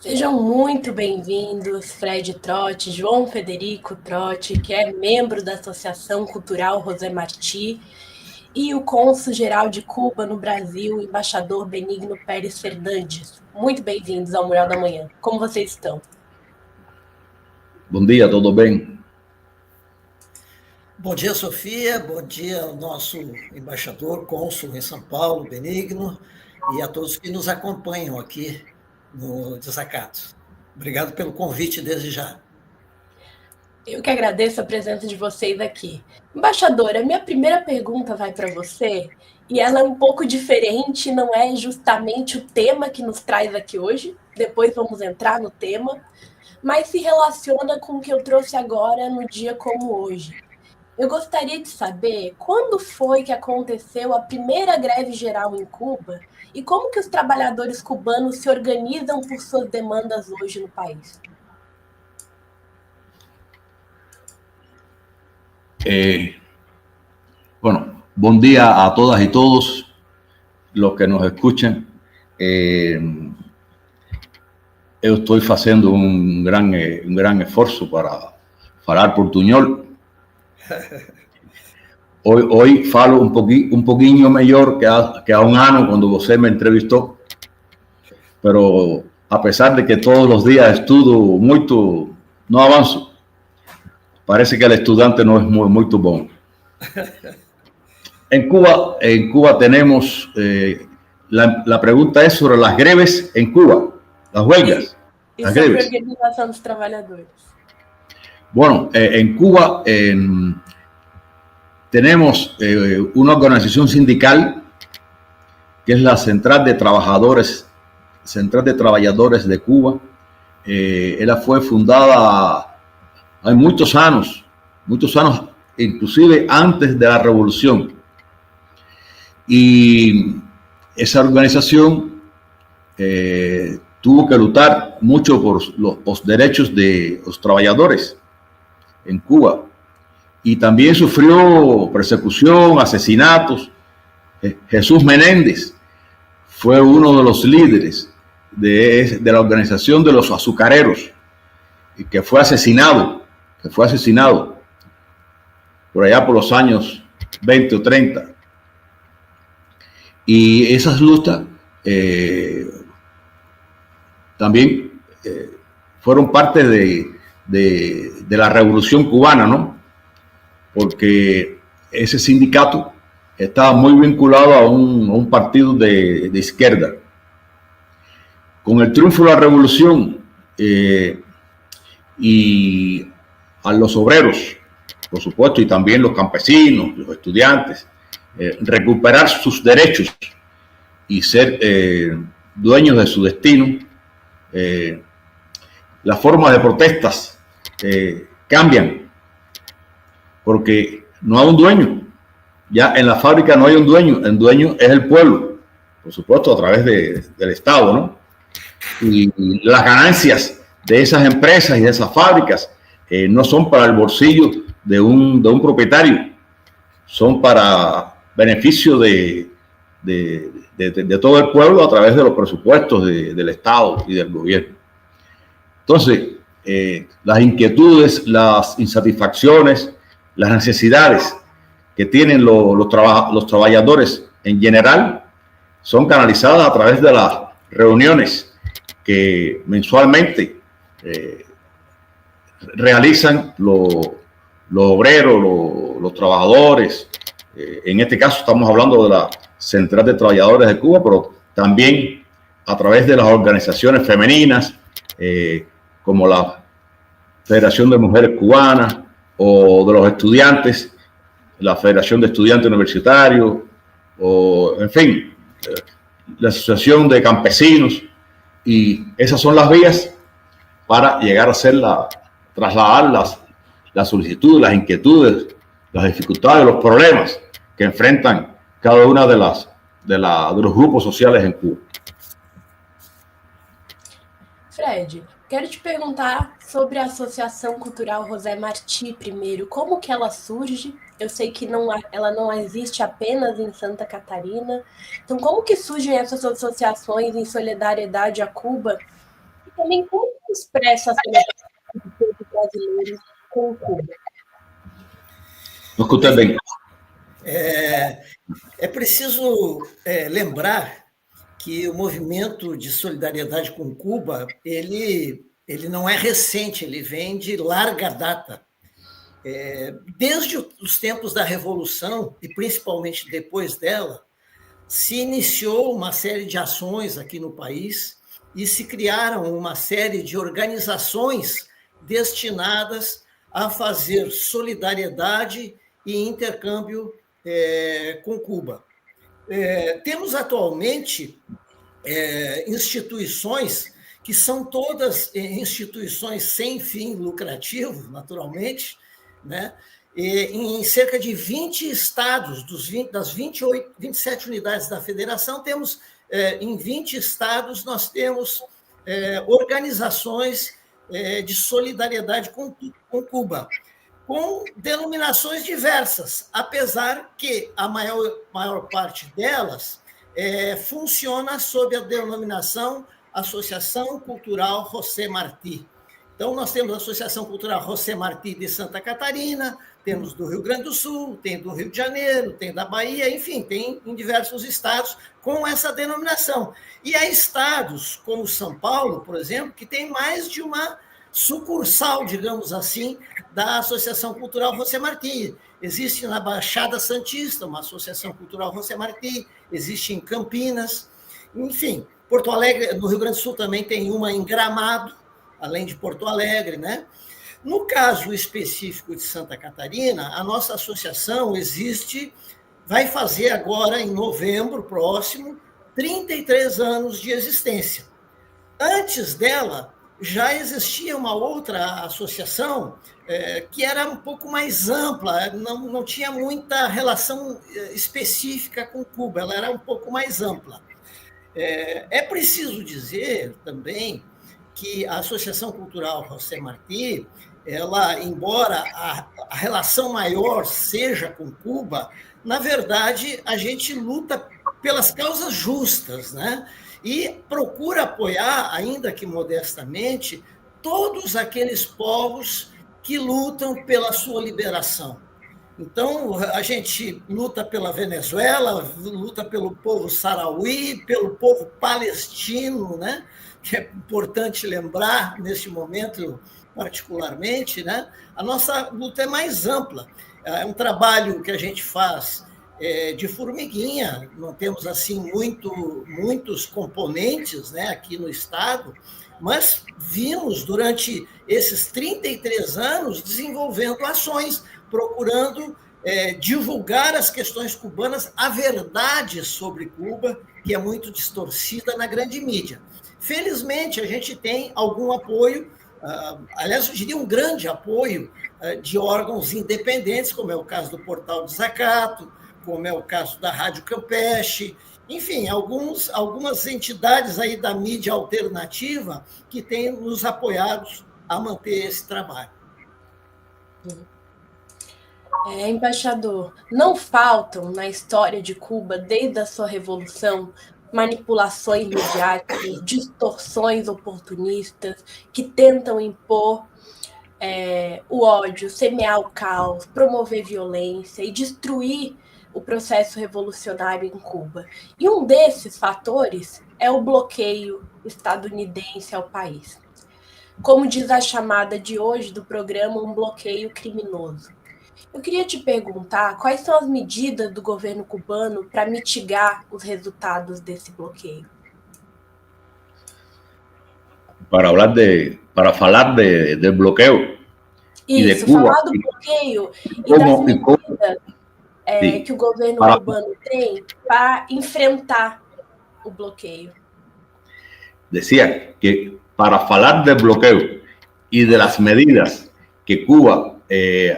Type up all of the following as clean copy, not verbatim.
Sejam muito bem-vindos, Fred Trotti, João Federico Trotti, que é membro da Associação Cultural José Martí, e o cônsul-geral de Cuba no Brasil, embaixador Benigno Pérez Fernandes. Muito bem-vindos ao Mural da Manhã. Como vocês estão? Bom dia, tudo bem? Bom dia, Sofia. Bom dia ao nosso embaixador, cônsul em São Paulo, Benigno, e a todos que nos acompanham aqui no Desacato. Obrigado pelo convite desde já. Eu que agradeço a presença de vocês aqui. Embaixadora, minha primeira pergunta vai para você, e ela é um pouco diferente, não é justamente o tema que nos traz aqui hoje, depois vamos entrar no tema, mas se relaciona com o que eu trouxe agora no dia como hoje. Eu gostaria de saber quando foi que aconteceu a primeira greve geral em Cuba e como que os trabalhadores cubanos se organizam por suas demandas hoje no país. Bueno, buen día a todas y todos los que nos escuchan. Eu estou fazendo um grande esforço para falar portunhol. Hoy falo um pouquinho melhor que há um ano quando você me entrevistou, pero a pesar de que todos os dias estudo muito, não avanço. Parece que el estudiante no es muy bueno. En Cuba tenemos, la pregunta es sobre las greves en Cuba, las huelgas, las greves. Organización de trabajadores. Bueno, en Cuba tenemos una organización sindical que es la Central de Trabajadores de Cuba. Ella fue fundada hay muchos años, inclusive antes de la revolución. Y esa organización tuvo que luchar mucho por los derechos de los trabajadores en Cuba. Y también sufrió persecución, asesinatos. Jesús Menéndez fue uno de los líderes de la organización de los azucareros y que fue asesinado por allá por los años 20 o 30. Y esas luchas también fueron parte de la revolución cubana, ¿no? Porque ese sindicato estaba muy vinculado a un partido de izquierda. Con el triunfo de la revolución y a los obreros, por supuesto, y también los campesinos, los estudiantes, recuperar sus derechos y ser dueños de su destino. Las formas de protestas cambian, porque no hay un dueño. Ya en la fábrica no hay un dueño, el dueño es el pueblo, por supuesto, a través del Estado, ¿no? Y las ganancias de esas empresas y de esas fábricas no son para el bolsillo de un propietario, son para beneficio de todo el pueblo a través de los presupuestos del Estado y del gobierno. Entonces, las inquietudes, las insatisfacciones, las necesidades que tienen los trabajadores en general son canalizadas a través de las reuniones que mensualmente realizan los obreros, los trabajadores. En este caso estamos hablando de la Central de Trabajadores de Cuba, pero también a través de las organizaciones femeninas, como la Federación de Mujeres Cubanas o de los estudiantes, la Federación de Estudiantes Universitarios, o en fin, la Asociación de Campesinos. Y esas son las vías para llegar a trasladar las solicitudes, las inquietudes, las dificultades, los problemas que enfrentan cada una de los grupos sociales en Cuba. Fred, quero te perguntar sobre a Associação Cultural José Martí primeiro. Como que ela surge? Eu sei que ela não existe apenas em Santa Catarina. Então, como que surgem essas associações em solidariedade a Cuba? também como expressa a solidariedade do povo brasileiro com Cuba? Não escutei bem. É preciso lembrar que o movimento de solidariedade com Cuba, ele não é recente, ele vem de larga data. Desde os tempos da Revolução, e principalmente depois dela, se iniciou uma série de ações aqui no país e se criaram uma série de organizações destinadas a fazer solidariedade e intercâmbio com Cuba. Temos atualmente instituições que são todas instituições sem fim lucrativo, naturalmente, né? Em cerca de 20 estados, das 27 unidades da federação, temos, em 20 estados, nós temos organizações de solidariedade com Cuba, com denominações diversas, apesar que a maior parte delas funciona sob a denominação Associação Cultural José Martí. Então, nós temos a Associação Cultural José Martí de Santa Catarina, temos do Rio Grande do Sul, tem do Rio de Janeiro, tem da Bahia, enfim, tem em diversos estados com essa denominação. E há estados, como São Paulo, por exemplo, que tem mais de uma sucursal, digamos assim, da Associação Cultural José Martí. Existe na Baixada Santista uma Associação Cultural José Martí, existe em Campinas, enfim. Porto Alegre, no Rio Grande do Sul, também tem uma em Gramado, além de Porto Alegre, né? No caso específico de Santa Catarina, a nossa associação vai fazer agora, em novembro próximo, 33 anos de existência. Antes dela, já existia uma outra associação que era um pouco mais ampla, não tinha muita relação específica com Cuba, ela era um pouco mais ampla. É preciso dizer também que a Associação Cultural José Martí, ela, embora a relação maior seja com Cuba, na verdade, a gente luta pelas causas justas, né? E procura apoiar, ainda que modestamente, todos aqueles povos que lutam pela sua liberação. Então, a gente luta pela Venezuela, luta pelo povo sarauí, pelo povo palestino, né? Que é importante lembrar neste momento particularmente, né? A nossa luta é mais ampla. É um trabalho que a gente faz de formiguinha, não temos assim muitos componentes, né, aqui no Estado, mas vimos durante esses 33 anos desenvolvendo ações, procurando divulgar as questões cubanas, a verdade sobre Cuba, que é muito distorcida na grande mídia. Felizmente, a gente tem algum apoio, aliás, eu diria um grande apoio de órgãos independentes, como é o caso do Portal Desacato, como é o caso da Rádio Campeche, enfim, algumas entidades aí da mídia alternativa que têm nos apoiado a manter esse trabalho. Embaixador, não faltam na história de Cuba, desde a sua revolução, manipulações midiáticas, distorções oportunistas que tentam impor o ódio, semear o caos, promover violência e destruir o processo revolucionário em Cuba. E um desses fatores é o bloqueio estadunidense ao país. Como diz a chamada de hoje do programa, um bloqueio criminoso. Eu queria te perguntar quais são as medidas do governo cubano para mitigar os resultados desse bloqueio. Para falar de bloqueio. Isso, falar do bloqueio e das medidas que o governo cubano tem para enfrentar o bloqueio. Decía que para falar del bloqueo y de las medidas que Cuba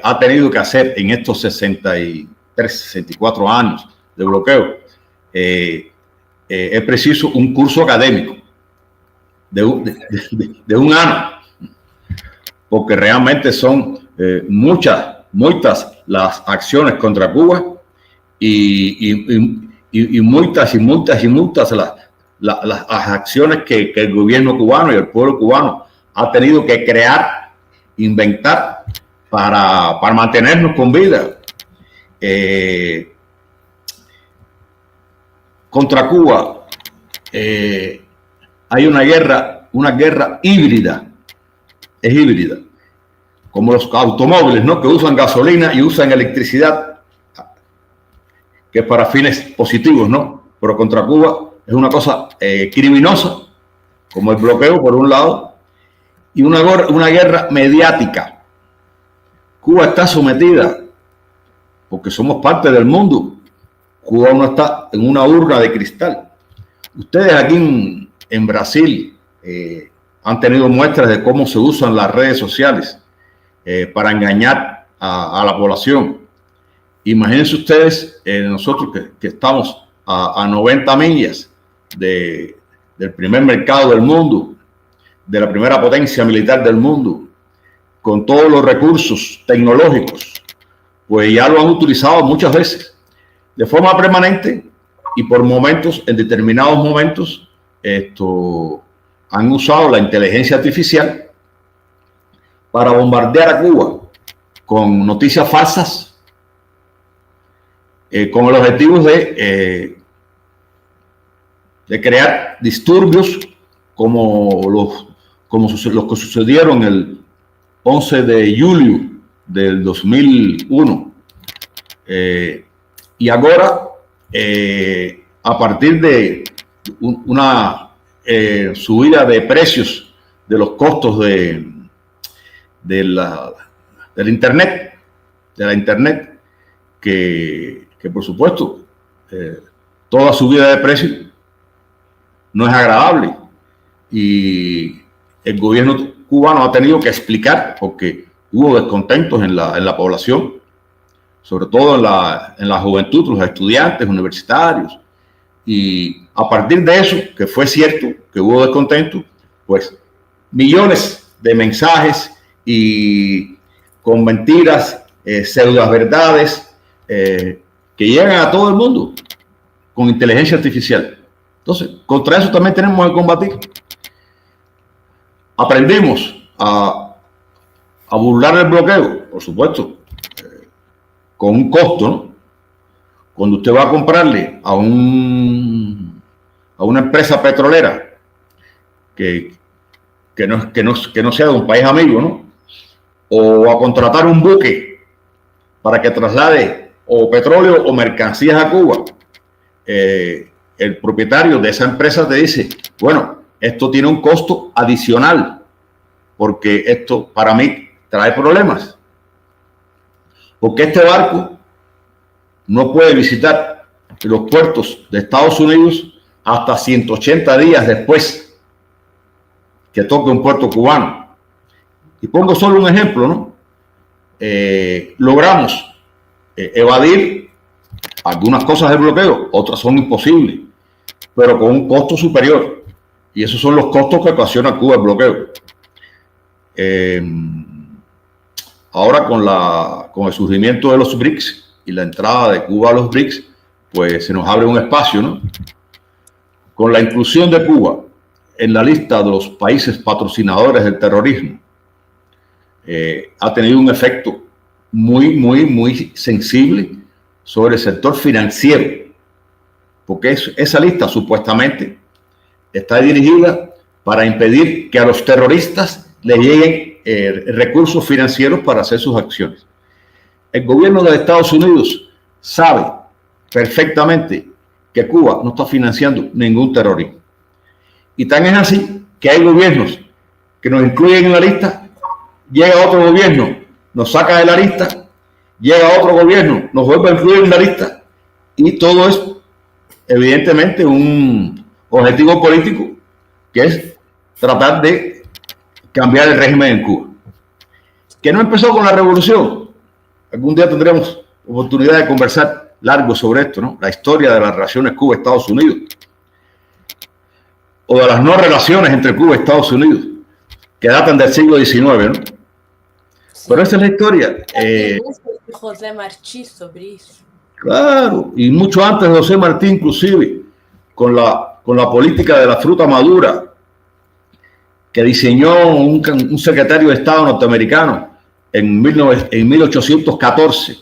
ha tenido que hacer en estos 63, 64 años de bloqueo, es preciso un curso académico de un año, porque realmente son muchas las acciones contra Cuba y muchas las acciones que el gobierno cubano y el pueblo cubano ha tenido que crear, inventar para mantenernos con vida. Contra Cuba hay una guerra híbrida, es híbrida, como los automóviles, ¿no? Que usan gasolina y usan electricidad, que es para fines positivos, ¿no? Pero contra Cuba es una cosa criminosa, como el bloqueo por un lado, y una guerra mediática. Cuba está sometida porque somos parte del mundo. Cuba no está en una urna de cristal. Ustedes aquí en Brasil han tenido muestras de cómo se usan las redes sociales para engañar a la población. Imagínense ustedes, nosotros que estamos a 90 millas del primer mercado del mundo, de la primera potencia militar del mundo, con todos los recursos tecnológicos, pues ya lo han utilizado muchas veces, de forma permanente y por momentos, en determinados momentos, han usado la inteligencia artificial para bombardear a Cuba con noticias falsas, con el objetivo de crear disturbios como los que sucedieron el 11 de julio del 2001. Y ahora, a partir de una subida de precios de los costos de la internet, que por supuesto toda subida de precios no es agradable, y el gobierno cubano ha tenido que explicar, porque hubo descontentos en la población, sobre todo en la juventud, los estudiantes universitarios, y a partir de eso, que fue cierto que hubo descontento, pues millones de mensajes y con mentiras, pseudas verdades que llegan a todo el mundo con inteligencia artificial. Entonces, contra eso también tenemos que combatir. Aprendimos a burlar el bloqueo, por supuesto, con un costo, ¿no? Cuando usted va a comprarle a una empresa petrolera que no sea de un país amigo, ¿no? O a contratar un buque para que traslade o petróleo o mercancías a Cuba, el propietario de esa empresa te dice, bueno, esto tiene un costo adicional porque esto para mí trae problemas, porque este barco no puede visitar los puertos de Estados Unidos hasta 180 días después que toque un puerto cubano. Y pongo solo un ejemplo, ¿no? Logramos evadir algunas cosas del bloqueo, otras son imposibles, pero con un costo superior. Y esos son los costos que ocasiona Cuba el bloqueo. Ahora con el surgimiento de los BRICS y la entrada de Cuba a los BRICS, pues se nos abre un espacio, ¿no? Con la inclusión de Cuba en la lista de los países patrocinadores del terrorismo, ha tenido un efecto muy sensible sobre el sector financiero, porque esa lista supuestamente está dirigida para impedir que a los terroristas les lleguen recursos financieros para hacer sus acciones. El gobierno de Estados Unidos sabe perfectamente que Cuba no está financiando ningún terrorismo. Y tan es así que hay gobiernos que nos incluyen en la lista, llega otro gobierno, nos saca de la lista, llega otro gobierno, nos vuelve a incluir en la lista, y todo es evidentemente un objetivo político, que es tratar de cambiar el régimen en Cuba. Que no empezó con la revolución. Algún día tendremos oportunidad de conversar largo sobre esto, ¿no? La historia de las relaciones Cuba-Estados Unidos, o de las no relaciones entre Cuba y Estados Unidos, que datan del siglo XIX, ¿no? Sí. Pero esa es la historia. José Martí sobre eso. Claro, y mucho antes de José Martí, inclusive, con la con la política de la fruta madura que diseñó un secretario de Estado norteamericano en 1814.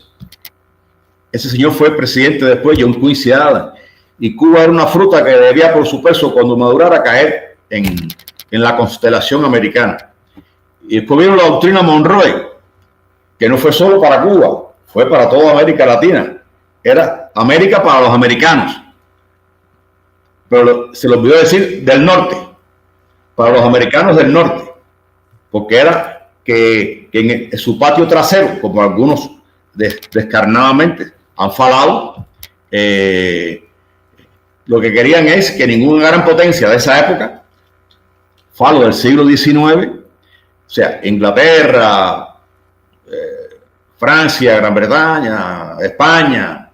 Ese señor fue presidente después, John Quincy Adams, y Cuba era una fruta que debía por su peso, cuando madurara, caer en la constelación americana. Y después vino la doctrina Monroe, que no fue solo para Cuba, fue para toda América Latina. Era América para los americanos. Pero se les olvidó decir del norte, para los americanos del norte, porque era que en su patio trasero, como algunos descarnadamente han falado, lo que querían es que ninguna gran potencia de esa época, falo del siglo XIX, o sea, Inglaterra, Francia, Gran Bretaña, España,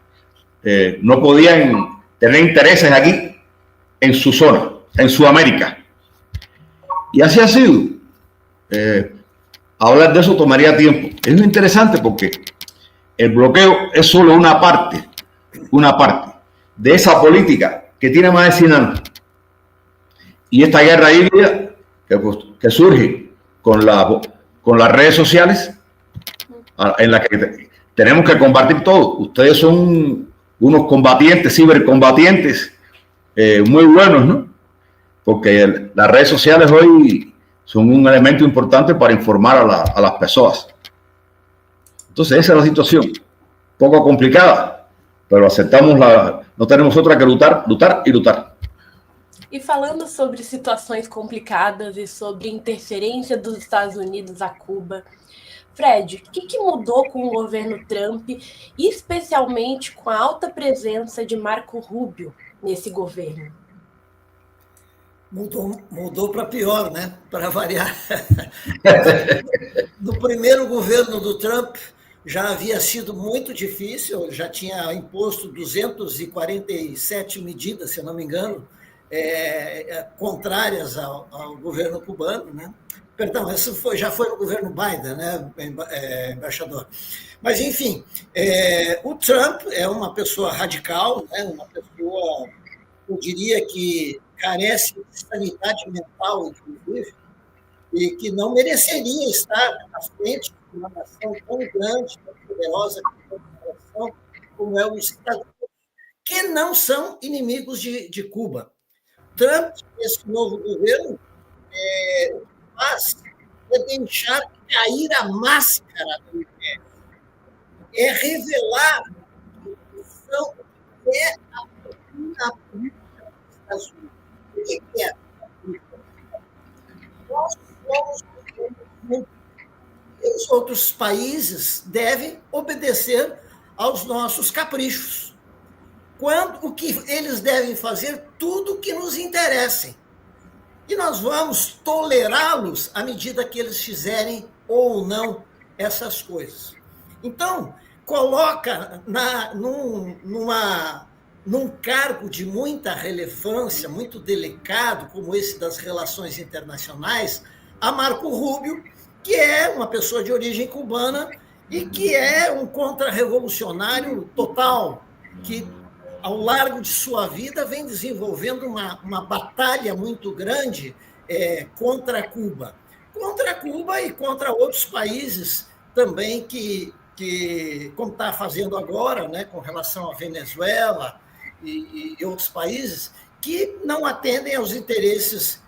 no podían tener intereses aquí en su zona, en Sudamérica. Y así ha sido. Hablar de eso tomaría tiempo. Es muy interesante porque el bloqueo es solo una parte de esa política que tiene más de 100 años. Y esta guerra híbrida que surge con las redes sociales, en la que tenemos que combatir todo. Ustedes son unos combatientes, cibercombatientes muy buenos, ¿no? Porque las redes sociales hoy son un elemento importante para informar a las personas. Entonces esa es la situación, poco complicada, pero aceptamos no tenemos otra que lutar y lutar. E falando sobre situações complicadas e sobre interferência dos Estados Unidos a Cuba, Fred, o que mudou com o governo Trump, especialmente com a alta presença de Marco Rubio nesse governo? Mudou para pior, né? Para variar. No primeiro governo do Trump já havia sido muito difícil, já tinha imposto 247 medidas, se não me engano, contrárias ao governo cubano, né? Perdão, isso já foi no governo Biden, né, embaixador? Mas, enfim, o Trump é uma pessoa radical, né, uma pessoa, eu diria que carece de sanidade mental, inclusive, e que não mereceria estar à frente de uma nação tão grande, tão poderosa como é os Estados Unidos, que não são inimigos de Cuba. Trump, esse novo governo, faz deixar cair a máscara do império, revelar que é a política dos Estados Unidos. O que é? Nós somos e os outros países devem obedecer aos nossos caprichos. O que eles devem fazer? Tudo o que nos interessa. E nós vamos tolerá-los à medida que eles fizerem ou não essas coisas. Então, coloca num cargo de muita relevância, muito delicado, como esse das relações internacionais, a Marco Rubio, que é uma pessoa de origem cubana e que é um contra-revolucionário total, que, ao largo de sua vida, vem desenvolvendo uma batalha muito grande contra Cuba. Contra Cuba e contra outros países também que como está fazendo agora, né, com relação à Venezuela e outros países, que não atendem aos interesses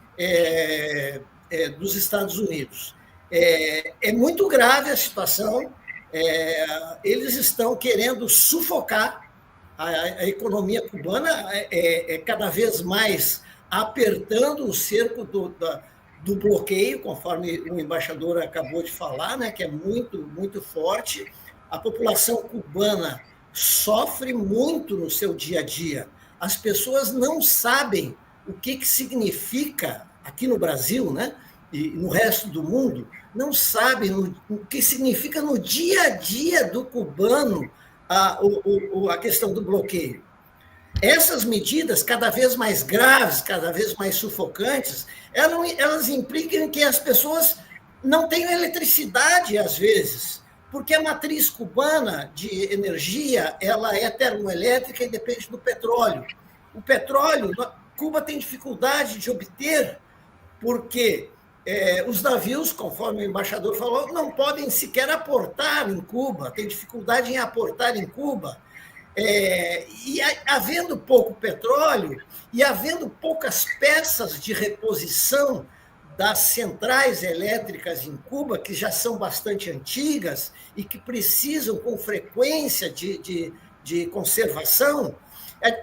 dos Estados Unidos. É muito grave a situação. Eles estão querendo sufocar a economia cubana, cada vez mais apertando o cerco do bloqueio, conforme o embaixador acabou de falar, né, que é muito, muito forte. A população cubana sofre muito no seu dia a dia. As pessoas não sabem o que significa, aqui no Brasil, né, e no resto do mundo, não sabem o que significa no dia a dia do cubano a questão do bloqueio. Essas medidas, cada vez mais graves, cada vez mais sufocantes, elas implicam que as pessoas não têm eletricidade, às vezes, porque a matriz cubana de energia ela é termoelétrica e depende do petróleo. O petróleo, Cuba tem dificuldade de obter, porque os navios, conforme o embaixador falou, não podem sequer aportar em Cuba, tem dificuldade em aportar em Cuba. E havendo pouco petróleo e havendo poucas peças de reposição das centrais elétricas em Cuba, que já são bastante antigas e que precisam com frequência de conservação,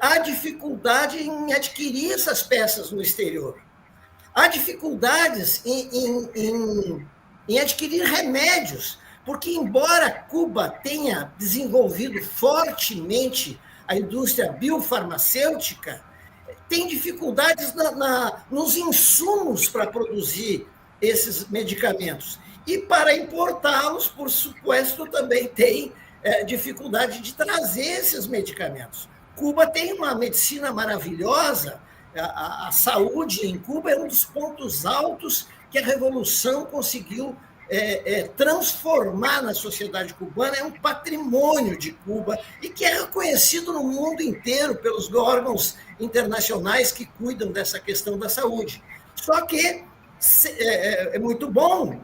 há dificuldade em adquirir essas peças no exterior. Há dificuldades em adquirir remédios, porque, embora Cuba tenha desenvolvido fortemente a indústria biofarmacêutica, tem dificuldades nos insumos para produzir esses medicamentos. E para importá-los, por suposto, também tem dificuldade de trazer esses medicamentos. Cuba tem uma medicina maravilhosa, a saúde em Cuba é um dos pontos altos que a Revolução conseguiu transformar na sociedade cubana, é um patrimônio de Cuba e que é reconhecido no mundo inteiro pelos órgãos internacionais que cuidam dessa questão da saúde. Só que é muito bom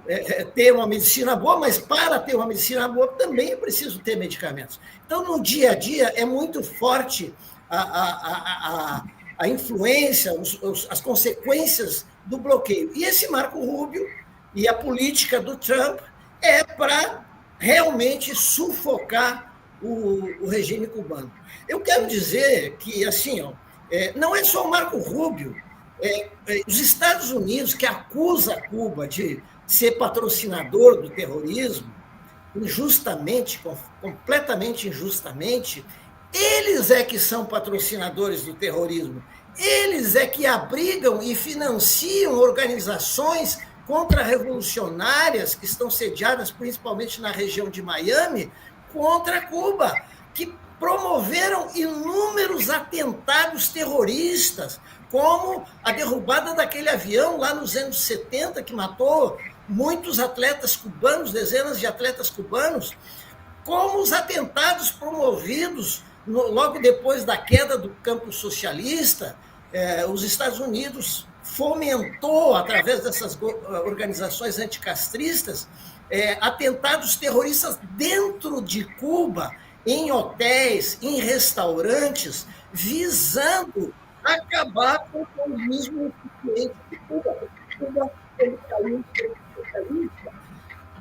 ter uma medicina boa, mas para ter uma medicina boa também é preciso ter medicamentos. Então, no dia a dia, é muito forte a influência, as consequências do bloqueio. E esse Marco Rubio e a política do Trump é para realmente sufocar o regime cubano. Eu quero dizer que, assim, não é só o Marco Rubio, os Estados Unidos, que acusa Cuba de ser patrocinador do terrorismo, injustamente, completamente injustamente, eles é que são patrocinadores do terrorismo, eles é que abrigam e financiam organizações contra-revolucionárias que estão sediadas principalmente na região de Miami, contra Cuba, que promoveram inúmeros atentados terroristas, como a derrubada daquele avião lá nos anos 70, que matou muitos atletas cubanos, dezenas de atletas cubanos, como os atentados promovidos logo depois da queda do campo socialista. Os Estados Unidos fomentou, através dessas organizações anticastristas, atentados terroristas dentro de Cuba, em hotéis, em restaurantes, visando acabar com o comunismo incipiente de Cuba. Cuba, pelo caminho socialista,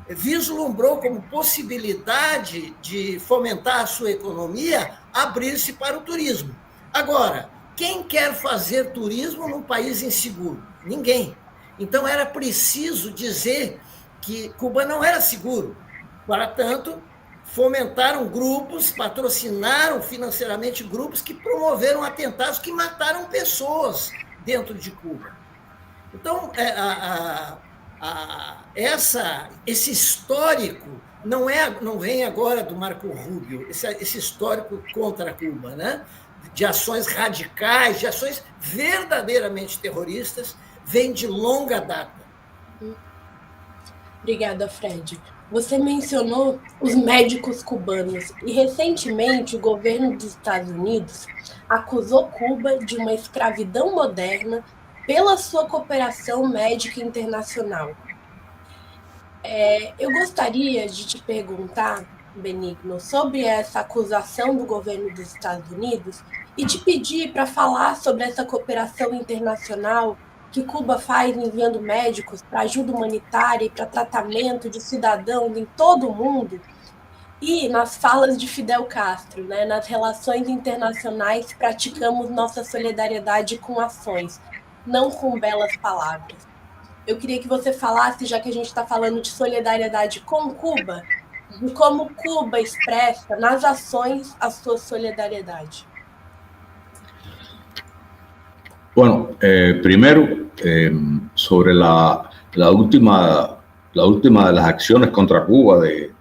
vislumbrou como possibilidade de fomentar a sua economia abrir-se para o turismo. Agora, quem quer fazer turismo num país inseguro? Ninguém. Então, era preciso dizer que Cuba não era seguro. Para tanto, fomentaram grupos, patrocinaram financeiramente grupos que promoveram atentados que mataram pessoas dentro de Cuba. Então, esse histórico não vem agora do Marco Rubio, esse histórico contra Cuba, né? De ações radicais, de ações verdadeiramente terroristas, vem de longa data. Obrigada, Fred. Você mencionou os médicos cubanos e, recentemente, o governo dos Estados Unidos acusou Cuba de uma escravidão moderna pela sua cooperação médica internacional. Eu gostaria de te perguntar, Benigno, sobre essa acusação do governo dos Estados Unidos e te pedir para falar sobre essa cooperação internacional que Cuba faz enviando médicos para ajuda humanitária e para tratamento de cidadãos em todo o mundo, e nas falas de Fidel Castro, né, nas relações internacionais praticamos nossa solidariedade com ações, não com belas palavras. Eu queria que você falasse, já que a gente está falando de solidariedade com Cuba, de como Cuba expressa nas ações a sua solidariedade. Bueno, primero, sobre la última de las acciones contra Cuba de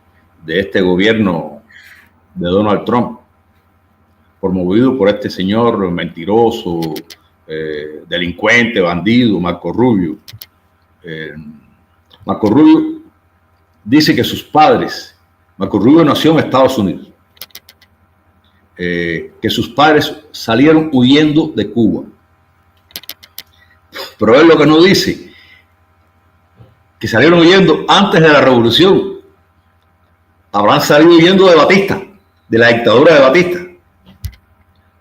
este gobierno de Donald Trump, promovido por este señor mentiroso, delincuente, bandido, Marco Rubio. Marco Rubio dice que sus padres, Marco Rubio nació en Estados Unidos, que sus padres salieron huyendo de Cuba Pero él lo que no dice, que salieron huyendo antes de la revolución, habrán salido huyendo de Batista, de la dictadura de Batista,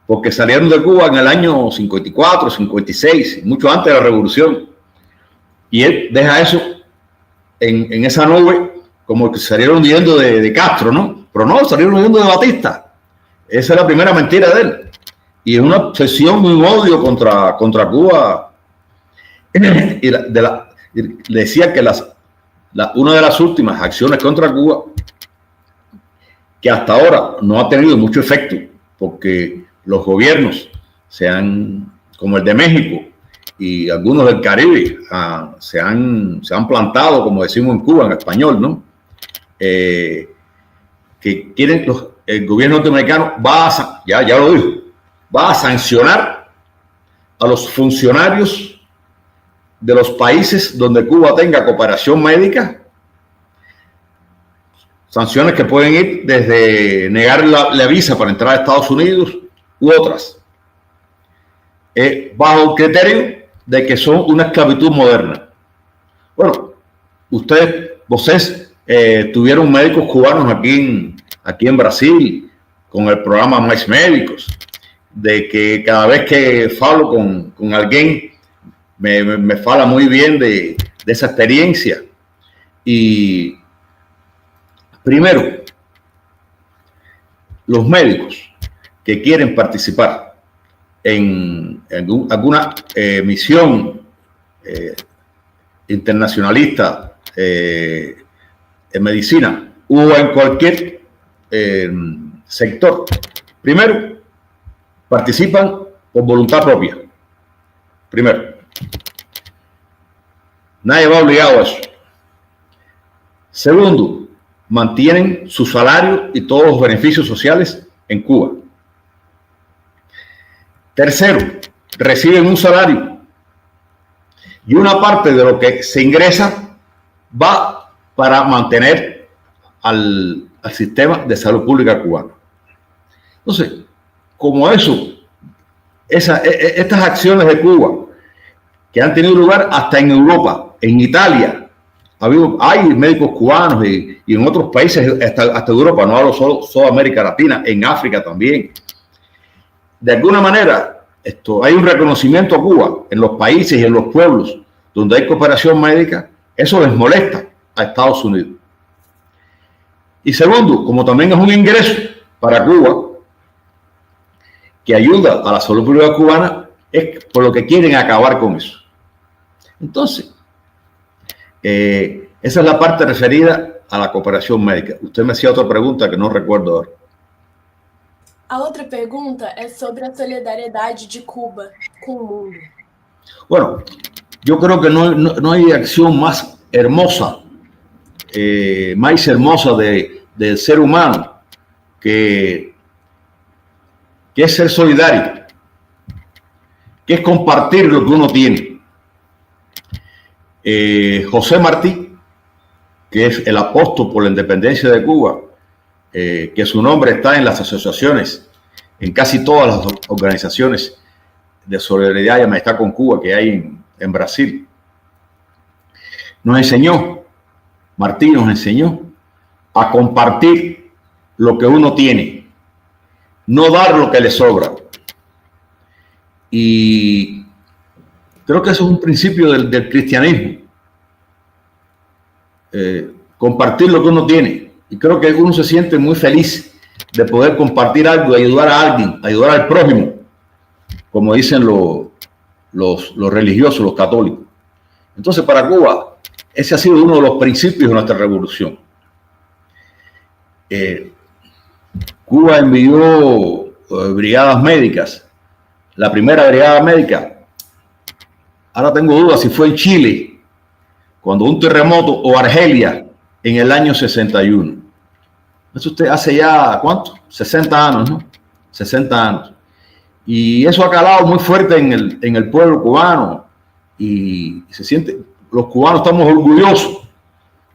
porque salieron de Cuba en el año 54, 56, mucho antes de la revolución. Y él deja eso en esa nube, como que salieron huyendo de Castro, ¿no? Pero no, salieron huyendo de Batista. Esa es la primera mentira de él. Y es una obsesión, un odio contra Cuba. Y le decía que una de las últimas acciones contra Cuba, que hasta ahora no ha tenido mucho efecto, porque los gobiernos, como el de México y algunos del Caribe, se han plantado, como decimos en Cuba, en español, ¿no? Que quieren, el gobierno norteamericano ya lo dijo, va a sancionar a los funcionarios de los países donde Cuba tenga cooperación médica. Sanciones que pueden ir desde negar la visa para entrar a Estados Unidos u otras, bajo el criterio de que son una esclavitud moderna. Bueno, ustedes tuvieron médicos cubanos aquí en Brasil con el programa Mais Médicos, de que cada vez que hablo con alguien me fala muy bien de esa experiencia. Y primero, los médicos que quieren participar en alguna misión internacionalista en medicina o en cualquier sector, primero, participan por voluntad propia. Primero, nadie va obligado a eso. Segundo, mantienen su salario y todos los beneficios sociales en Cuba. Tercero, reciben un salario y una parte de lo que se ingresa va para mantener al sistema de salud pública cubano. Entonces, como estas acciones de Cuba que han tenido lugar hasta en Europa, en Italia, hay médicos cubanos y en otros países hasta Europa, no hablo solo América Latina, en África también. De alguna manera, hay un reconocimiento a Cuba en los países y en los pueblos donde hay cooperación médica. Eso les molesta a Estados Unidos. Y segundo, como también es un ingreso para Cuba que ayuda a la salud pública cubana, es por lo que quieren acabar con eso. Entonces, esa es la parte referida a la cooperación médica. Usted me hacía otra pregunta que no recuerdo ahora. A outra pergunta é sobre a solidariedade de Cuba com o mundo. Bueno, yo creo que no hay acción más hermosa, del ser humano que es ser solidario, que es compartir lo que uno tiene. José Martí, que es el apóstol por la independencia de Cuba, que su nombre está en las asociaciones, en casi todas las organizaciones de solidaridad y amistad con Cuba que hay en Brasil, Martí nos enseñó a compartir lo que uno tiene, no dar lo que le sobra. Y creo que eso es un principio del cristianismo, compartir lo que uno tiene. Y creo que uno se siente muy feliz de poder compartir algo, de ayudar a alguien, ayudar al prójimo, como dicen los religiosos, los católicos. Entonces, para Cuba, ese ha sido uno de los principios de nuestra revolución. Cuba envió brigadas médicas. La primera brigada médica, ahora tengo dudas si fue en Chile, cuando un terremoto, o Argelia, en el año 61. Eso usted hace ya, ¿cuánto? 60 años, ¿no? 60 años. Y eso ha calado muy fuerte en el pueblo cubano. Y se siente, los cubanos estamos orgullosos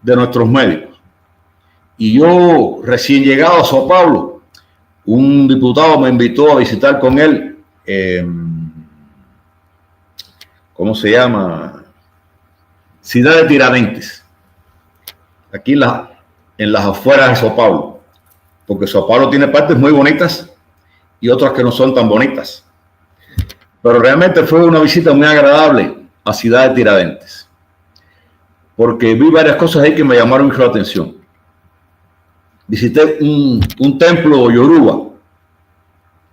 de nuestros médicos. Y yo, recién llegado a Sao Paulo, un diputado me invitó a visitar con él ¿cómo se llama? Ciudad de Tiradentes, aquí en las afueras de Sao Paulo, porque Sao Paulo tiene partes muy bonitas y otras que no son tan bonitas. Pero realmente fue una visita muy agradable a Ciudad de Tiradentes, porque vi varias cosas ahí que me llamaron mucho la atención. Visité un templo yoruba.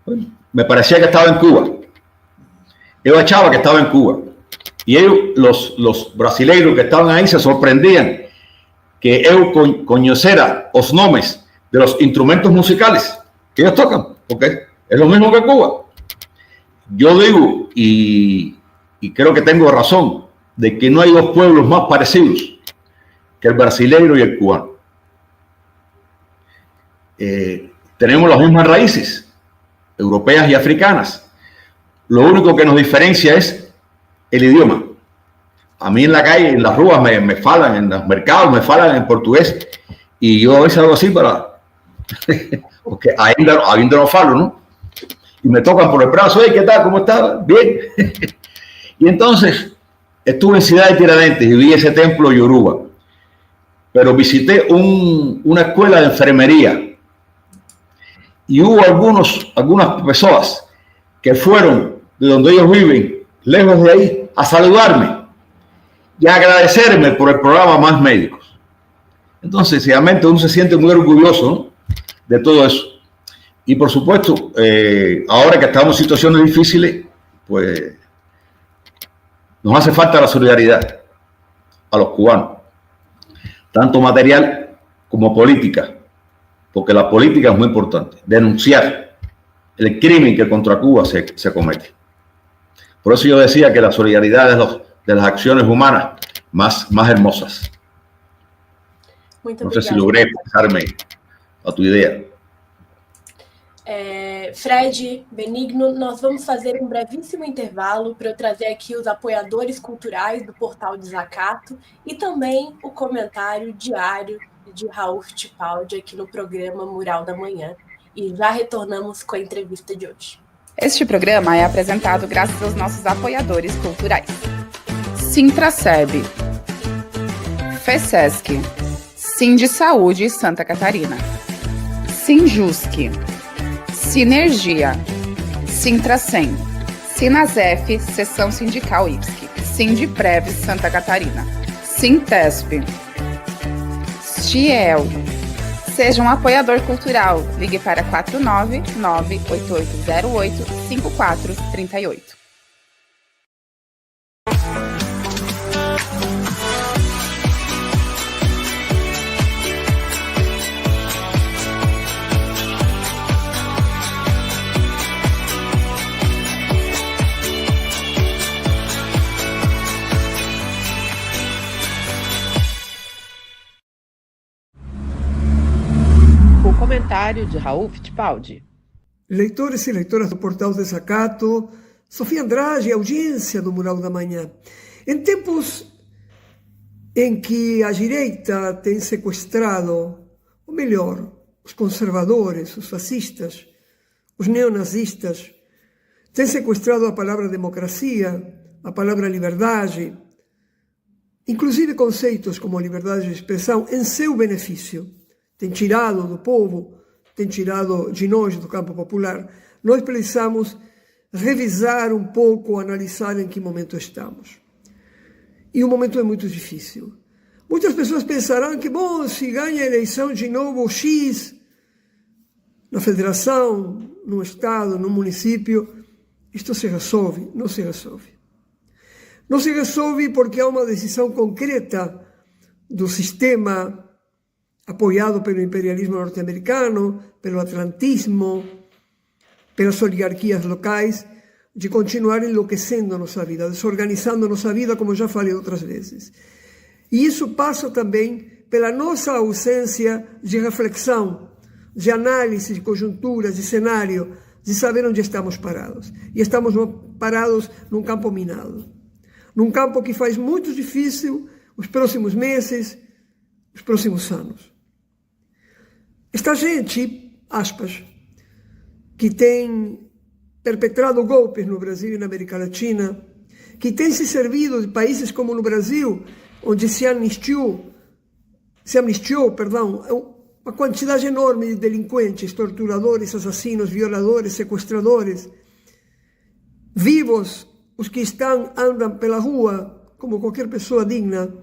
Bueno, me parecía que estaba en Cuba. Yo achaba que estaba en Cuba. Y ellos, los brasileiros que estaban ahí, se sorprendían que yo conociera los nombres de los instrumentos musicales que ellos tocan, porque es lo mismo que Cuba. Yo digo, y creo que tengo razón, de que no hay dos pueblos más parecidos que el brasileiro y el cubano. Tenemos las mismas raíces, europeas y africanas. Lo único que nos diferencia es el idioma. A mí en la calle, en las ruas, me falan, en los mercados me falan en portugués, y yo a veces hago así para... porque ainda no falo, ¿no? Y me tocan por el brazo, ¿qué tal? ¿Cómo estás? Bien. Y entonces estuve en Ciudad de Tiradentes y vi ese templo yoruba, pero visité una escuela de enfermería y hubo algunas personas que fueron de donde ellos viven, lejos de ahí, a saludarme y a agradecerme por el programa Más Médicos. Entonces, realmente uno se siente muy orgulloso, ¿no?, de todo eso. Y por supuesto, ahora que estamos en situaciones difíciles, pues nos hace falta la solidaridad a los cubanos, tanto material como política, porque la política es muy importante, denunciar el crimen que contra Cuba se comete. Por eso yo decía que la solidaridad es de las acciones humanas más hermosas. No sé si logré expresarme a tu ideia. Fred, Benigno, nós vamos fazer um brevíssimo intervalo para eu trazer aqui os apoiadores culturais do Portal Desacato e também o comentário diário de Raul Fittipaldi aqui no programa Mural da Manhã. E já retornamos com a entrevista de hoje. Este programa é apresentado graças aos nossos apoiadores culturais. Sintraceb, FESESC, Sind Saúde Santa Catarina, Sinjusc, Sinergia, Sintracem, Sinasef, Seção Sindical IPSC, Sindprev Santa Catarina, Sintesp, Stiel. Seja um apoiador cultural. Ligue para 499-8808-5438. Comentário de Raul Fittipaldi. Leitores e leitoras do Portal Desacato, Sofia Andrade, audiência do Mural da Manhã. Em tempos em que a direita tem sequestrado, ou melhor, os conservadores, os fascistas, os neonazistas, tem sequestrado a palavra democracia, a palavra liberdade, inclusive conceitos como liberdade de expressão em seu benefício. Tem tirado do povo, tem tirado de nós, do campo popular. Nós precisamos revisar um pouco, analisar em que momento estamos. E o momento é muito difícil. Muitas pessoas pensarão que, bom, se ganha a eleição de novo X, na federação, no estado, no município, isto se resolve. Não se resolve. Não se resolve porque há uma decisão concreta do sistema apoiado pelo imperialismo norte-americano, pelo atlantismo, pelas oligarquias locais, de continuar enlouquecendo nossa vida, desorganizando nossa vida, como já falei outras vezes. E isso passa também pela nossa ausência de reflexão, de análise de conjuntura, de cenário, de saber onde estamos parados. E estamos parados num campo minado. Num campo que faz muito difícil os próximos meses, os próximos anos. Esta gente, aspas, que tem perpetrado golpes no Brasil e na América Latina, que tem se servido de países como no Brasil, onde se amnistiou, uma quantidade enorme de delinquentes, torturadores, assassinos, violadores, sequestradores, vivos, os que andam pela rua como qualquer pessoa digna.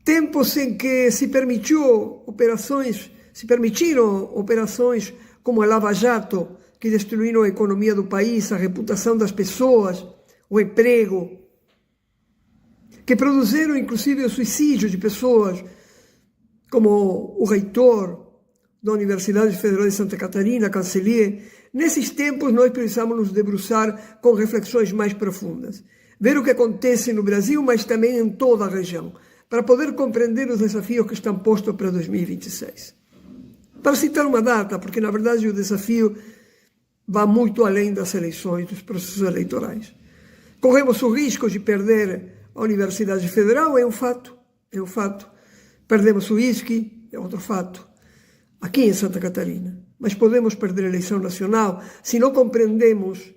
Tempos em que se permitiram operações como a Lava Jato, que destruíram a economia do país, a reputação das pessoas, o emprego, que produziram inclusive o suicídio de pessoas, como o reitor da Universidade Federal de Santa Catarina, Cancellier. Nesses tempos, nós precisamos nos debruçar com reflexões mais profundas, ver o que acontece no Brasil, mas também em toda a região, para poder compreender os desafios que estão postos para 2026. Para citar uma data, porque na verdade o desafio vai muito além das eleições, dos processos eleitorais. Corremos o risco de perder a Universidade Federal, é um fato. Perdemos o uísque, é outro fato, aqui em Santa Catarina. Mas podemos perder a eleição nacional se não compreendermos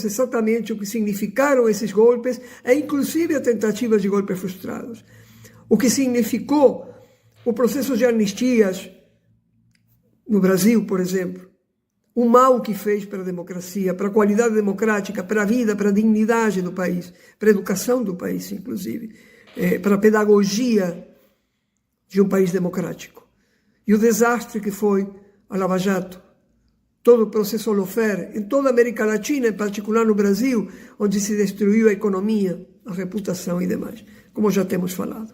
exatamente o que significaram esses golpes, e inclusive a tentativa de golpes frustrados. O que significou o processo de anistias no Brasil, por exemplo. O mal que fez para a democracia, para a qualidade democrática, para a vida, para a dignidade do país, para a educação do país, inclusive, para a pedagogia de um país democrático. E o desastre que foi a Lava Jato, todo o processo Lawfare, em toda a América Latina, em particular no Brasil, onde se destruiu a economia, a reputação e demais, como já temos falado.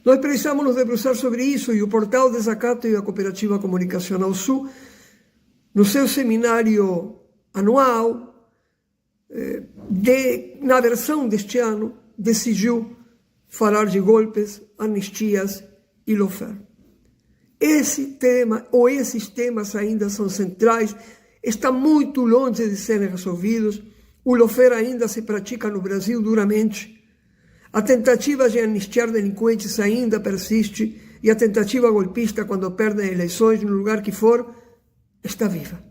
Nós precisamos nos debruçar sobre isso, e o Portal Desacato e a Cooperativa Comunicacional Sul, no seu seminário anual, na versão deste ano, decidiu falar de golpes, anistias e lawfare. Esse tema, ou esses temas ainda são centrais, estão muito longe de serem resolvidos. O lawfare ainda se pratica no Brasil duramente. A tentativa de anistiar delinquentes ainda persiste, e a tentativa golpista, quando perdem eleições, no lugar que for, está viva.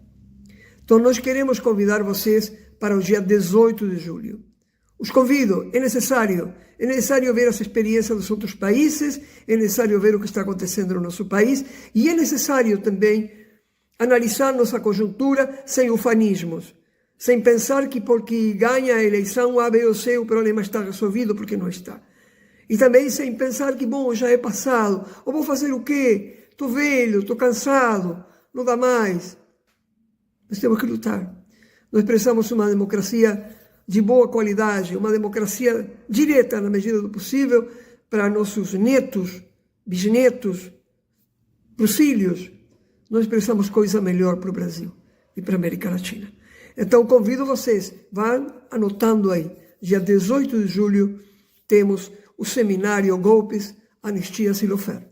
Então nós queremos convidar vocês para o dia 18 de julho. Os convido, é necessário ver as experiências dos outros países, é necessário ver o que está acontecendo no nosso país, e é necessário também analisar nossa conjuntura sem ufanismos, sem pensar que porque ganha a eleição A, B ou C o problema está resolvido, porque não está. E também sem pensar que, bom, já é passado, ou vou fazer o quê? Estou velho, estou cansado, não dá mais. Nós temos que lutar. Nós precisamos de uma democracia de boa qualidade, uma democracia direta, na medida do possível, para nossos netos, bisnetos, para os filhos. Nós precisamos coisa melhor para o Brasil e para a América Latina. Então, convido vocês, vão anotando aí, dia 18 de julho, temos o seminário Golpes, Anistias e Lawfare,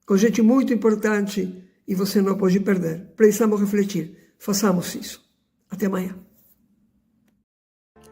com gente muito importante, e você não pode perder. Precisamos refletir. Façamos isso. Até amanhã.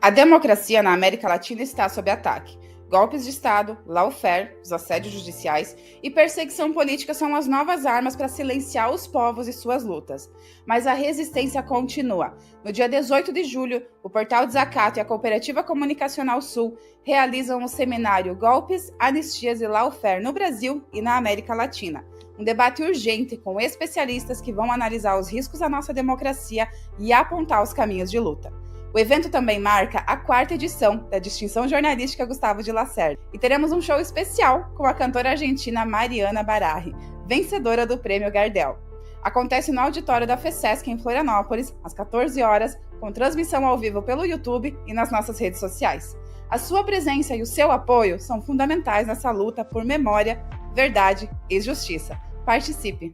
A democracia na América Latina está sob ataque. Golpes de Estado, lawfare, os assédios judiciais e perseguição política são as novas armas para silenciar os povos e suas lutas. Mas a resistência continua. No dia 18 de julho, o Portal Desacato e a Cooperativa Comunicacional Sul realizam o seminário Golpes, Anistias e Lawfare no Brasil e na América Latina. Um debate urgente com especialistas que vão analisar os riscos à nossa democracia e apontar os caminhos de luta. O evento também marca a 4ª edição da distinção jornalística Gustavo de Lacerda. E teremos um show especial com a cantora argentina Mariana Bararri, vencedora do Prêmio Gardel. Acontece no auditório da FESESC em Florianópolis, às 14 horas, com transmissão ao vivo pelo YouTube e nas nossas redes sociais. A sua presença e o seu apoio são fundamentais nessa luta por memória, verdade e justiça. Participe!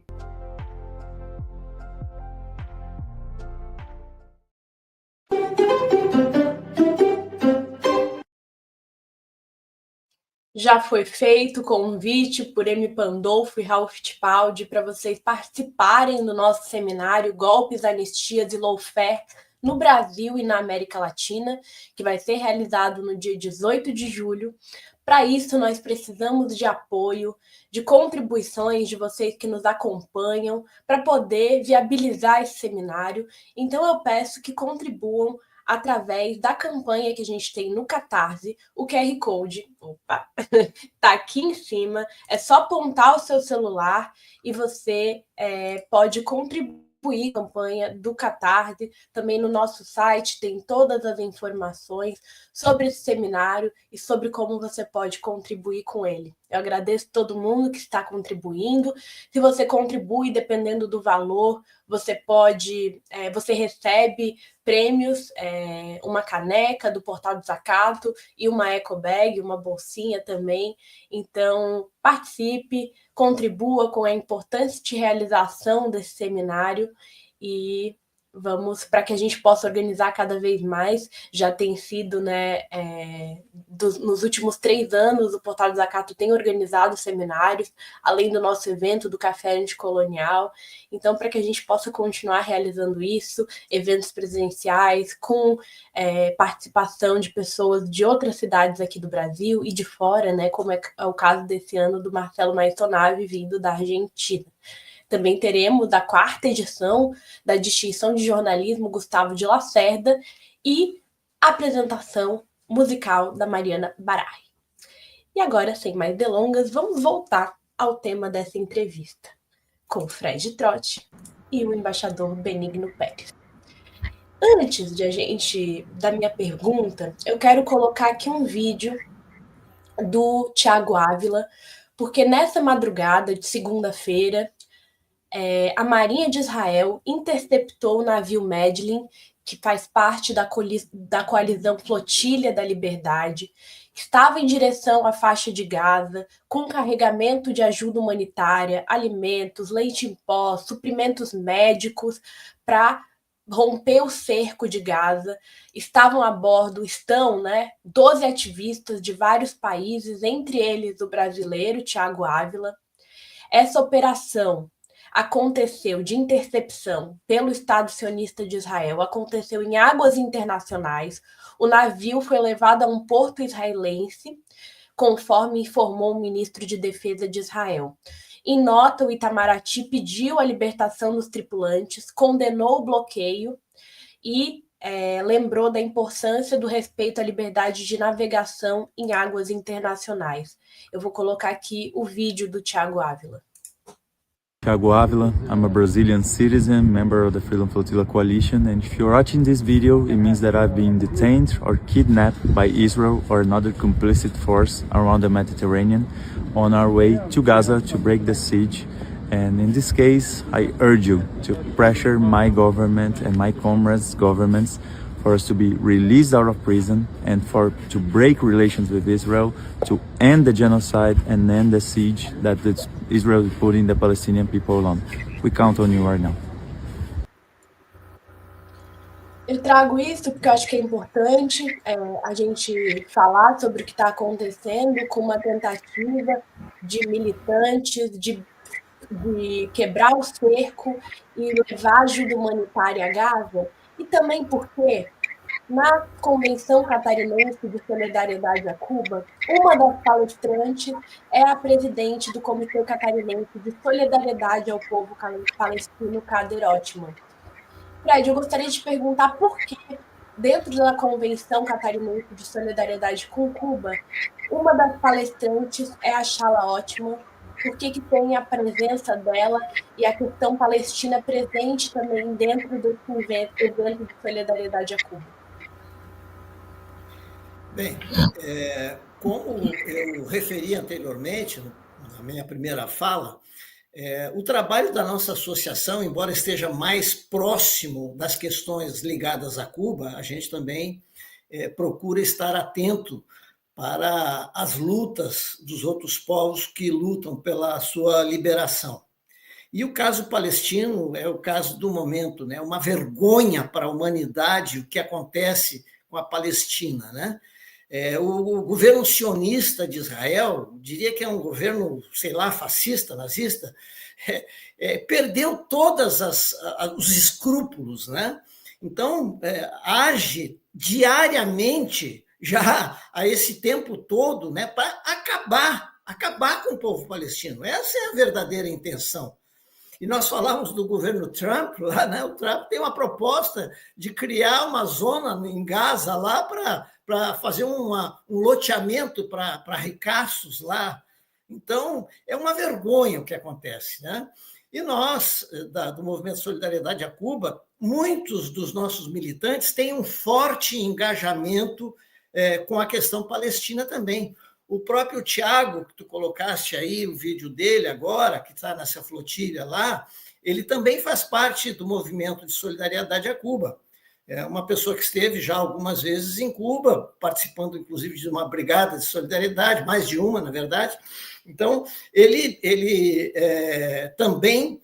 Já foi feito o convite por M. Pandolfo e Ralph Tipaldi para vocês participarem do nosso seminário Golpes, Anistias e Lawfare no Brasil e na América Latina, que vai ser realizado no dia 18 de julho. Para isso, nós precisamos de apoio, de contribuições de vocês que nos acompanham para poder viabilizar esse seminário. Então, eu peço que contribuam através da campanha que a gente tem no Catarse. O QR Code, tá aqui em cima, é só apontar o seu celular e você pode contribuir com a campanha do Catarse. Também no nosso site tem todas as informações sobre esse seminário e sobre como você pode contribuir com ele. Eu agradeço todo mundo que está contribuindo. Se você contribui, dependendo do valor, você recebe prêmios, uma caneca do Portal do Zacato e uma eco bag, uma bolsinha também. Então, participe, contribua com a importante realização desse seminário e vamos para que a gente possa organizar cada vez mais. Já tem sido, nos últimos 3 anos, o Portal do Zacato tem organizado seminários, além do nosso evento do Café Anticolonial. Então, para que a gente possa continuar realizando isso, eventos presenciais, com participação de pessoas de outras cidades aqui do Brasil e de fora, né, como é o caso desse ano do Marcelo Maistonave, vindo da Argentina. Também teremos a 4ª edição da Distinção de Jornalismo Gustavo de Lacerda e a apresentação musical da Mariana Baraj. E agora, sem mais delongas, vamos voltar ao tema dessa entrevista, com Fred Trotti e o embaixador Benigno Pérez. Antes da minha pergunta, eu quero colocar aqui um vídeo do Thiago Ávila, porque nessa madrugada de segunda-feira, a Marinha de Israel interceptou o navio Medlin, que faz parte da coalizão Flotilha da Liberdade, que estava em direção à faixa de Gaza, com carregamento de ajuda humanitária, alimentos, leite em pó, suprimentos médicos, para romper o cerco de Gaza. Estão, 12 ativistas de vários países, entre eles o brasileiro Thiago Ávila. Essa operação aconteceu de intercepção pelo Estado sionista de Israel, aconteceu em águas internacionais. O navio foi levado a um porto israelense, conforme informou o ministro de Defesa de Israel. Em nota, o Itamaraty pediu a libertação dos tripulantes, condenou o bloqueio e lembrou da importância do respeito à liberdade de navegação em águas internacionais. Eu vou colocar aqui o vídeo do Thiago Ávila. Thiago Ávila, I'm a Brazilian citizen, member of the Freedom Flotilla Coalition, and if you're watching this video, it means that I've been detained or kidnapped by Israel or another complicit force around the Mediterranean on our way to Gaza to break the siege. And in this case, I urge you to pressure my government and my comrades' governments for us to be released out of prison and to break relations with Israel, to end the genocide and end the siege that Israel is putting the Palestinian people on. We count on you right now. Eu trago isso porque eu acho que é importante a gente falar sobre o que está acontecendo com uma tentativa de militantes de quebrar o cerco e levar ajuda humanitária a Gaza, e também porque na Convenção Catarinense de Solidariedade a Cuba, uma das palestrantes é a presidente do Comitê Catarinense de Solidariedade ao Povo Palestino, Kader Othman. Fred, eu gostaria de perguntar por que, dentro da Convenção Catarinense de Solidariedade com Cuba, uma das palestrantes é a Shala Othman. Por que tem a presença dela e a questão palestina presente também dentro desse evento de solidariedade a Cuba? Bem, como eu referi anteriormente, na minha primeira fala, o trabalho da nossa associação, embora esteja mais próximo das questões ligadas a Cuba, a gente também procura estar atento para as lutas dos outros povos que lutam pela sua liberação. E o caso palestino é o caso do momento, né? Uma vergonha para a humanidade o que acontece com a Palestina, né? O governo sionista de Israel, diria que é um governo, fascista, nazista, perdeu todos os escrúpulos, né? Então, age diariamente, já a esse tempo todo, né, para acabar com o povo palestino. Essa é a verdadeira intenção. E nós falamos do governo Trump lá, né? O Trump tem uma proposta de criar uma zona em Gaza lá para fazer um loteamento para ricaços lá. Então, é uma vergonha o que acontece, né? E nós, do Movimento Solidariedade a Cuba, muitos dos nossos militantes têm um forte engajamento com a questão palestina também. O próprio Tiago, que tu colocaste aí, o vídeo dele agora, que está nessa flotilha lá, ele também faz parte do Movimento de Solidariedade a Cuba. É uma pessoa que esteve já algumas vezes em Cuba, participando, inclusive, de uma brigada de solidariedade, mais de uma, na verdade. Então, ele também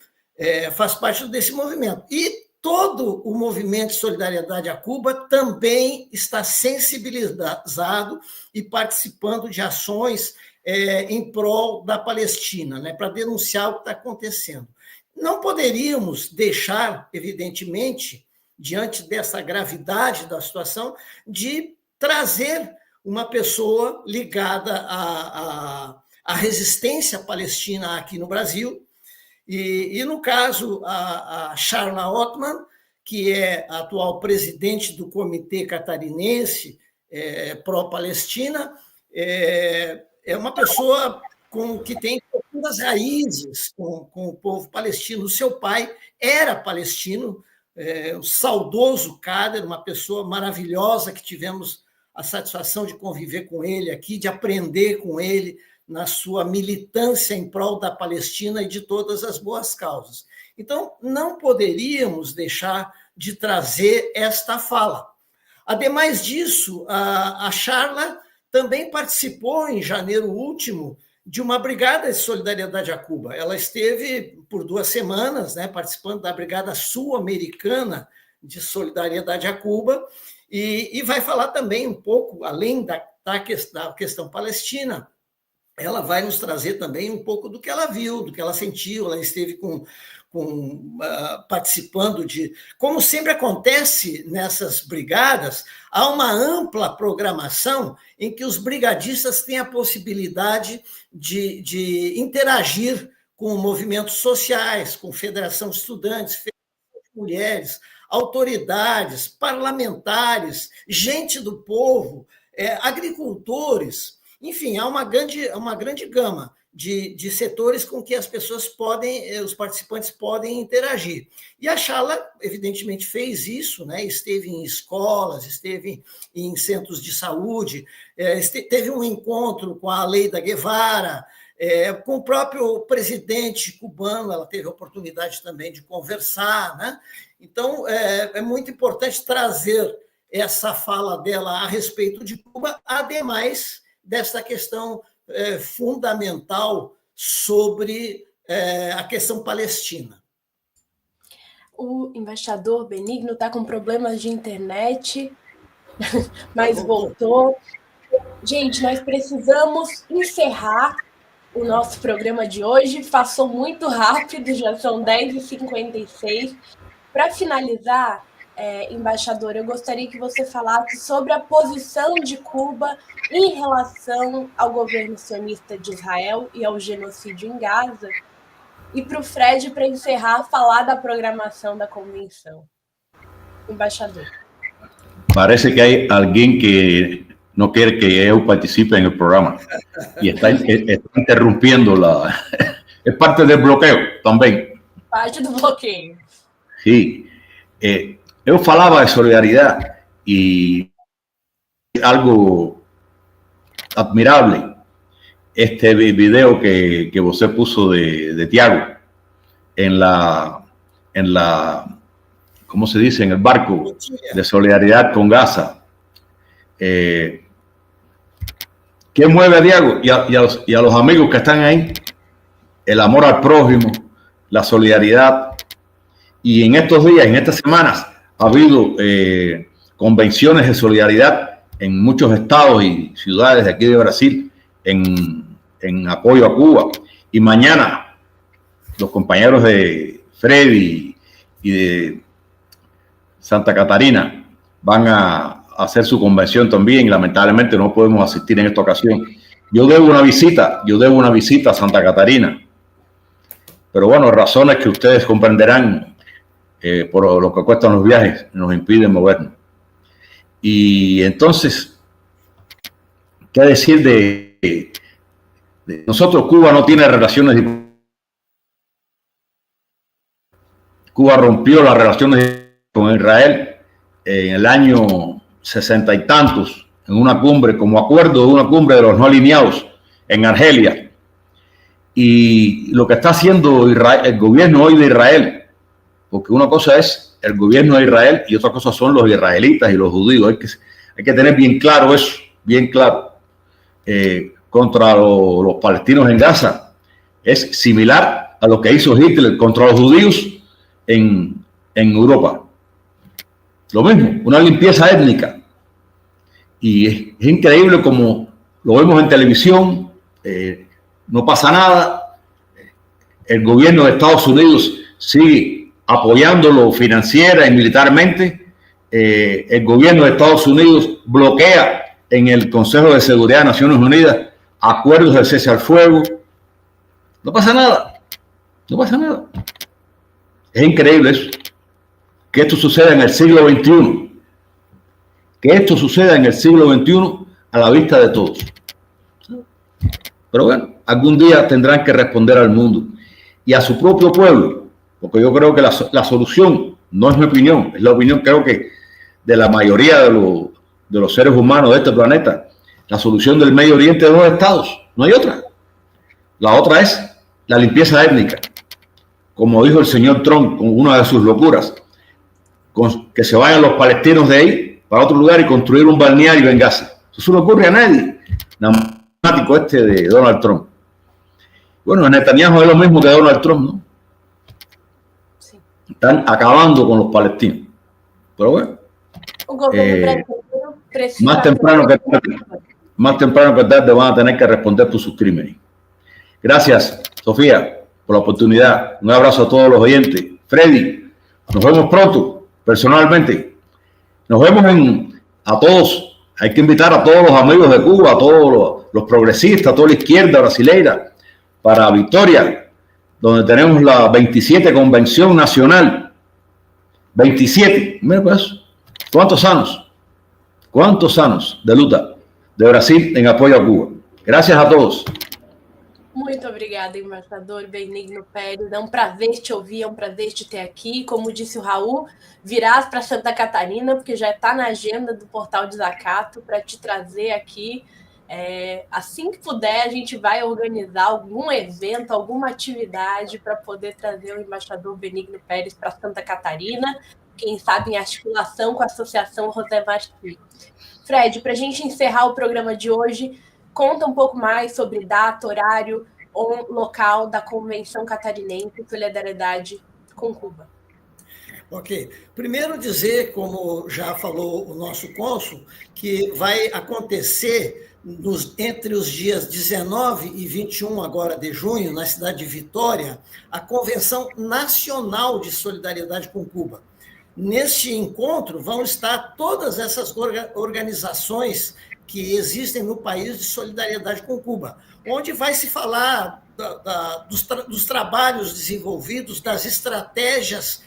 faz parte desse movimento. E todo o movimento de solidariedade a Cuba também está sensibilizado e participando de ações em prol da Palestina, né, para denunciar o que está acontecendo. Não poderíamos deixar, evidentemente, diante dessa gravidade da situação, de trazer uma pessoa ligada à resistência palestina aqui no Brasil. E no caso, a Charla Ottman, que é a atual presidente do Comitê Catarinense pró-Palestina, é uma pessoa que tem profundas raízes com o povo palestino. O seu pai era palestino, o saudoso Kader, uma pessoa maravilhosa que tivemos a satisfação de conviver com ele aqui, de aprender com ele na sua militância em prol da Palestina e de todas as boas causas. Então, não poderíamos deixar de trazer esta fala. Ademais disso, a Charla também participou, em janeiro último, de uma brigada de solidariedade a Cuba. Ela esteve por 2 semanas, né, participando da Brigada Sul-Americana de Solidariedade a Cuba, e vai falar também um pouco, além da questão palestina, ela vai nos trazer também um pouco do que ela viu, do que ela sentiu. Ela esteve participando de... Como sempre acontece nessas brigadas, há uma ampla programação em que os brigadistas têm a possibilidade de interagir com movimentos sociais, com Federação de Estudantes, Federação de Mulheres, autoridades, parlamentares, gente do povo, agricultores. Enfim, há uma grande gama de setores com que as pessoas os participantes podem interagir. E a Charla, evidentemente, fez isso, né? Esteve em escolas, esteve em centros de saúde, teve um encontro com a Aleida Guevara, com o próprio presidente cubano, ela teve a oportunidade também de conversar, né? Então, é muito importante trazer essa fala dela a respeito de Cuba, ademais desta questão fundamental sobre a questão palestina. O embaixador Benigno está com problemas de internet, mas voltou. Gente, nós precisamos encerrar o nosso programa de hoje. Passou muito rápido, já são 10h56. Para finalizar, embaixador, eu gostaria que você falasse sobre a posição de Cuba em relação ao governo sionista de Israel e ao genocídio em Gaza. E para o Fred, para encerrar, falar da programação da convenção. Embaixador. Parece que hay alguien que no quiere que yo participe en el programa y está interrumpiendo es parte del bloqueo también. Parte do bloqueio. Sí. Eu falava de solidariedade e algo admirable, este video que você puso de Tiago en la, ¿cómo se dice? En el barco de solidaridad con Gaza. ¿Qué mueve a Tiago y a los amigos que están ahí? El amor al prójimo, la solidaridad. Y en estos días, en estas semanas, ha habido convenciones de solidaridad en muchos estados y ciudades de aquí de Brasil en apoyo a Cuba. Y mañana los compañeros de Freddy y de Santa Catarina van a hacer su convención también. Y lamentablemente no podemos asistir en esta ocasión. Yo debo una visita a Santa Catarina pero bueno, razones que ustedes comprenderán por lo que cuestan los viajes, nos impiden movernos. Y entonces, ¿qué decir de nosotros? Cuba no tiene relaciones diplomáticas. Cuba rompió las relaciones con Israel en el año 60 y tantos, en una cumbre, como acuerdo de una cumbre de los no alineados en Argelia. Y lo que está haciendo Israel, el gobierno hoy de Israel, porque una cosa es el gobierno de Israel y otra cosa son los israelitas y los judíos. Hay que tener bien claro eso, bien claro. Contra los palestinos en Gaza es similar a lo que hizo Hitler contra los judíos en Europa. Lo mismo, una limpieza étnica. Y es increíble como lo vemos en televisión, no pasa nada. El gobierno de Estados Unidos sigue apoyándolo financiera y militarmente. El gobierno de Estados Unidos bloquea en el Consejo de Seguridad de Naciones Unidas acuerdos de cese al fuego. No pasa nada. No pasa nada. Es increíble eso. Que esto suceda en el siglo XXI. Que esto suceda en el siglo XXI a la vista de todos. Pero bueno, algún día tendrán que responder al mundo y a su propio pueblo, porque yo creo que la solución, no es mi opinión, es la opinión creo que de la mayoría de los seres humanos de este planeta, la solución del Medio Oriente de 2 estados, no hay otra. La otra es la limpieza étnica, como dijo el señor Trump con una de sus locuras, que se vayan los palestinos de ahí para otro lugar y construir un balneario en Gaza. Eso no ocurre a nadie. Este de Donald Trump. Bueno, Netanyahu es lo mismo que Donald Trump, ¿no? Sí. Están acabando con los palestinos. Pero bueno, más temprano que tarde van a tener que responder por sus crímenes. Gracias, Sofía, por la oportunidad. Un abrazo a todos los oyentes. Freddy, nos vemos pronto, personalmente. Nos vemos a todos. Hay que invitar a todos los amigos de Cuba, a todos los progresistas, a toda la izquierda brasileira, para Victoria, donde tenemos la 27 Convención Nacional. 27. Mira pues, ¿cuántos años de luta de Brasil en apoyo a Cuba? Gracias a todos. Muito obrigada, embaixador Benigno Pérez. É um prazer te ouvir, é um prazer te ter aqui. Como disse o Raul, virás para Santa Catarina, porque já está na agenda do Portal Desacato para te trazer aqui. Assim que puder, a gente vai organizar algum evento, alguma atividade para poder trazer o embaixador Benigno Pérez para Santa Catarina, quem sabe em articulação com a Associação José Martí. Fred, para a gente encerrar o programa de hoje, conta um pouco mais sobre data, horário ou local da Convenção Catarinense Solidariedade com Cuba. Ok. Primeiro dizer, como já falou o nosso cônsul, que vai acontecer entre os dias 19 e 21 agora de junho, na cidade de Vitória, a Convenção Nacional de Solidariedade com Cuba. Neste encontro vão estar todas essas organizações que existem no país de solidariedade com Cuba, onde vai se falar dos trabalhos desenvolvidos, das estratégias,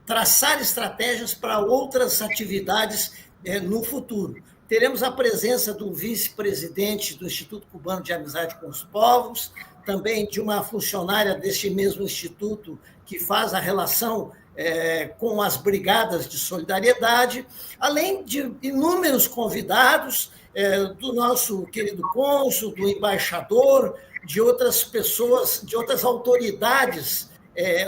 traçar estratégias para outras atividades no futuro. Teremos a presença do vice-presidente do Instituto Cubano de Amizade com os Povos, também de uma funcionária deste mesmo instituto que faz a relação com as brigadas de solidariedade, além de inúmeros convidados do nosso querido cônsul, do embaixador, de outras pessoas, de outras autoridades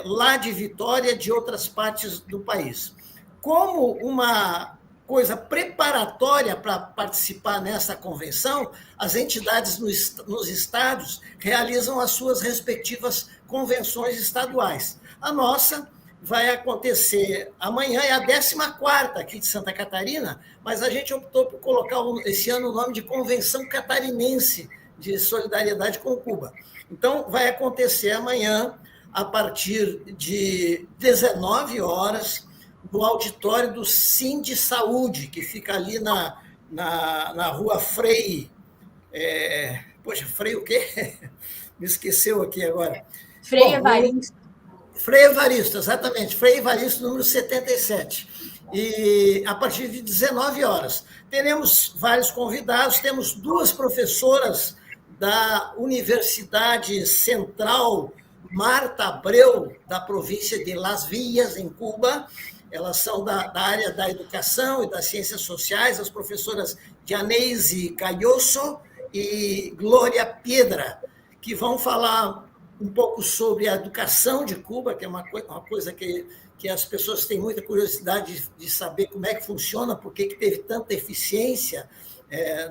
lá de Vitória, de outras partes do país. Como uma coisa preparatória para participar nessa convenção, as entidades nos estados realizam as suas respectivas convenções estaduais. A nossa vai acontecer amanhã, é a 14ª aqui de Santa Catarina, mas a gente optou por colocar esse ano o nome de Convenção Catarinense de Solidariedade com Cuba. Então, vai acontecer amanhã, a partir de 19 horas, no auditório do Sind Saúde, que fica ali na rua Frei... Frei o quê? Me esqueceu aqui agora. Frei Evaristo. Frei Evaristo, exatamente. Frei Evaristo, número 77. E a partir de 19 horas. Teremos vários convidados, temos 2 professoras da Universidade Central Marta Abreu, da província de Las Villas, em Cuba. Elas são da área da educação e das ciências sociais, as professoras Dianeise Cayoso e Glória Piedra, que vão falar um pouco sobre a educação de Cuba, que é uma coisa que as pessoas têm muita curiosidade de saber como é que funciona, por que teve tanta eficiência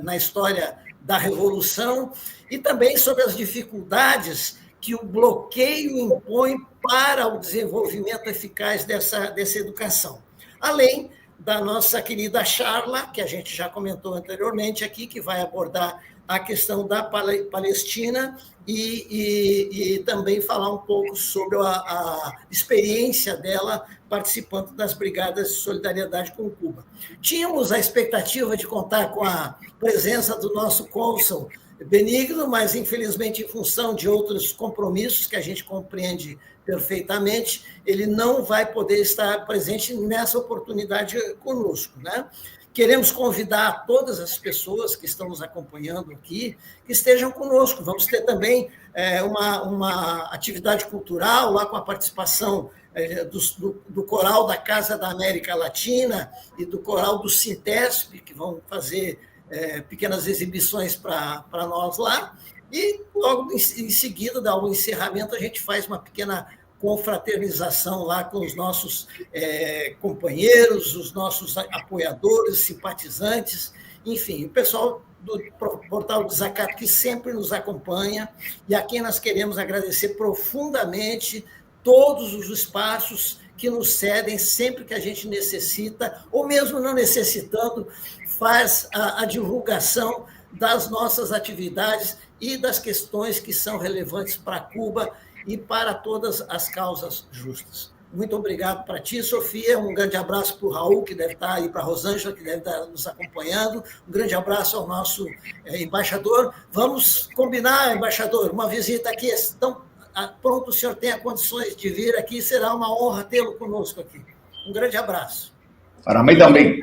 na história da Revolução, e também sobre as dificuldades que o bloqueio impõe para o desenvolvimento eficaz dessa educação. Além da nossa querida Charla, que a gente já comentou anteriormente aqui, que vai abordar a questão da Palestina e também falar um pouco sobre a experiência dela participando das Brigadas de Solidariedade com Cuba. Tínhamos a expectativa de contar com a presença do nosso cônsul Benigno, mas, infelizmente, em função de outros compromissos que a gente compreende perfeitamente, ele não vai poder estar presente nessa oportunidade conosco, né? Queremos convidar todas as pessoas que estão nos acompanhando aqui, que estejam conosco. Vamos ter também uma atividade cultural, lá com a participação do Coral da Casa da América Latina e do Coral do Sintesp, que vão fazer pequenas exibições para nós lá. E logo em seguida, ao encerramento, a gente faz uma pequena confraternização lá com os nossos companheiros, os nossos apoiadores, simpatizantes, enfim, o pessoal do Portal Desacato que sempre nos acompanha e a quem nós queremos agradecer profundamente todos os espaços que nos cedem sempre que a gente necessita, ou mesmo não necessitando, faz a divulgação das nossas atividades e das questões que são relevantes para Cuba e para todas as causas justas. Muito obrigado para ti, Sofia. Um grande abraço para o Raul, que deve estar aí, para a Rosângela, que deve estar nos acompanhando. Um grande abraço ao nosso embaixador. Vamos combinar, embaixador, uma visita aqui. Então, pronto, o senhor tenha condições de vir aqui. Será uma honra tê-lo conosco aqui. Um grande abraço. Para mim também.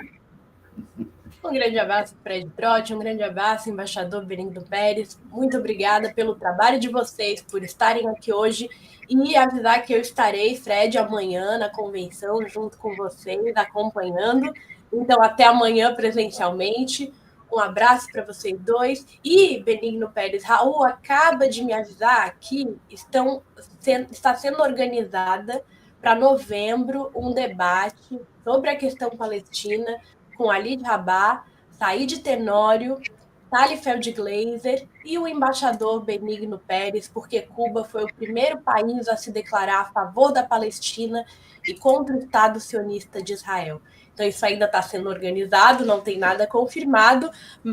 Um grande abraço, Fred Trotti, um grande abraço, embaixador Benigno Pérez. Muito obrigada pelo trabalho de vocês, por estarem aqui hoje e avisar que eu estarei, Fred, amanhã na convenção, junto com vocês, acompanhando. Então, até amanhã presencialmente. Um abraço para vocês dois. E, Benigno Pérez, Raul acaba de me avisar que está sendo organizada para novembro um debate sobre a questão palestina com Ali Rabah, Said Tenório, Tali Feldglaser e o embaixador Benigno Pérez, porque Cuba foi o primeiro país a se declarar a favor da Palestina e contra o Estado sionista de Israel. Então, isso ainda está sendo organizado, não tem nada confirmado,